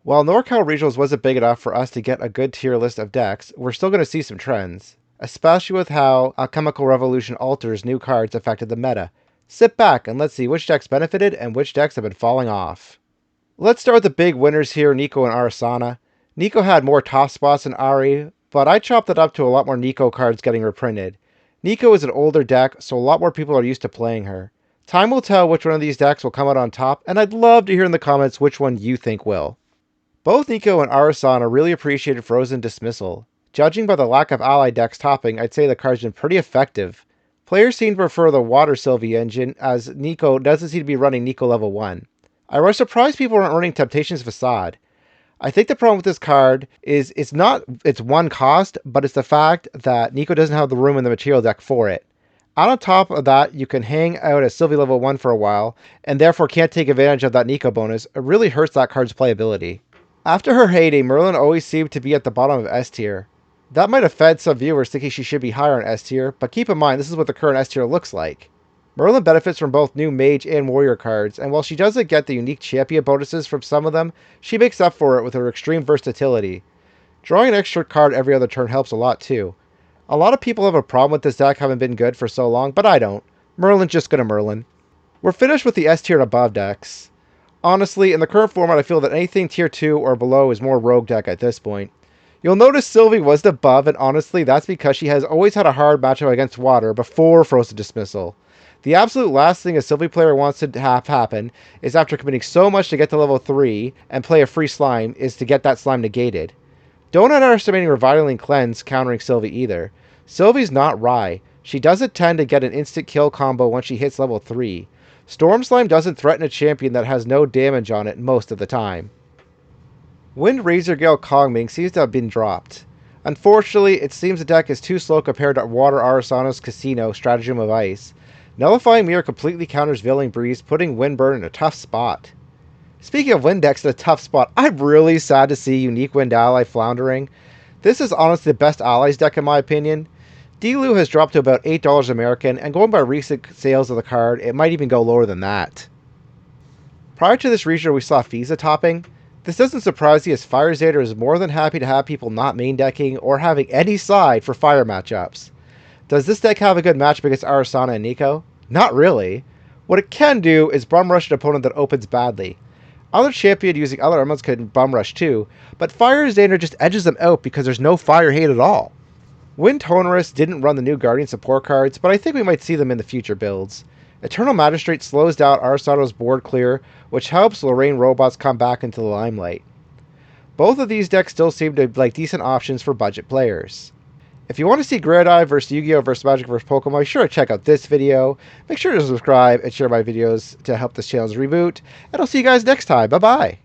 While NorCal Regionals wasn't big enough for us to get a good tier list of decks, we're still going to see some trends, especially with how Alchemical Revolution Alter's new cards affected the meta. Sit back and let's see which decks benefited and which decks have been falling off. Let's start with the big winners here, Nico and Arasana. Nico had more top spots than Ari, but I chopped it up to a lot more Nico cards getting reprinted. Nico is an older deck, so a lot more people are used to playing her. Time will tell which one of these decks will come out on top, and I'd love to hear in the comments which one you think will. Both Nico and Arasana really appreciated Frozen Dismissal. Judging by the lack of ally decks topping, I'd say the card's been pretty effective. Players seem to prefer the Water Sylvie engine, as Nico doesn't seem to be running Nico level 1. I was surprised people aren't running Temptation's Facade. I think the problem with this card is it's not its one cost, but it's the fact that Nico doesn't have the room in the material deck for it. On top of that, you can hang out at Sylvie level 1 for a while, and therefore can't take advantage of that Nico bonus. It really hurts that card's playability. After her heyday, Merlin always seemed to be at the bottom of S tier. That might have fed some viewers thinking she should be higher in S tier, but keep in mind this is what the current S tier looks like. Merlin benefits from both new Mage and Warrior cards, and while she doesn't get the unique champion bonuses from some of them, she makes up for it with her extreme versatility. Drawing an extra card every other turn helps a lot too. A lot of people have a problem with this deck having been good for so long, but I don't. Merlin's just gonna Merlin. We're finished with the S tier and above decks. Honestly, in the current format, I feel that anything tier 2 or below is more rogue deck at this point. You'll notice Sylvie was above, and honestly, that's because she has always had a hard matchup against water before Frozen Dismissal. The absolute last thing a Sylvie player wants to have happen is after committing so much to get to level 3 and play a free slime is to get that slime negated. Don't underestimate Reviling Cleanse countering Sylvie either. Sylvie's not Rai. She doesn't tend to get an instant kill combo once she hits level 3. Storm Slime doesn't threaten a champion that has no damage on it most of the time. Wind Razor Gale Kongming seems to have been dropped. Unfortunately, it seems the deck is too slow compared to Water Arasana's Casino Stratagem of Ice. Nullifying Mirror completely counters Veiling Breeze, putting Windburn in a tough spot. Speaking of Wind decks in a tough spot, I'm really sad to see Unique Wind Ally floundering. This is honestly the best Allies deck in my opinion. Dilu has dropped to about $8 American, and going by recent sales of the card, it might even go lower than that. Prior to this region, we saw Fiza topping. This doesn't surprise me, as Fire Zader is more than happy to have people not main decking or having any side for fire matchups. Does this deck have a good matchup against Arasana and Nico? Not really. What it can do is bum rush an opponent that opens badly. Other champion using other elements can bum rush too, but Fire Zader just edges them out because there's no fire hate at all. Wind Tonerist didn't run the new Guardian support cards, but I think we might see them in the future builds. Eternal Magistrate slows down Arasano's board clear, which helps Lorraine robots come back into the limelight. Both of these decks still seem to be like decent options for budget players. If you want to see Gradeye vs Yu-Gi-Oh! Vs Magic vs Pokemon, be sure to check out this video. Make sure to subscribe and share my videos to help this channel's reboot, and I'll see you guys next time. Bye-bye!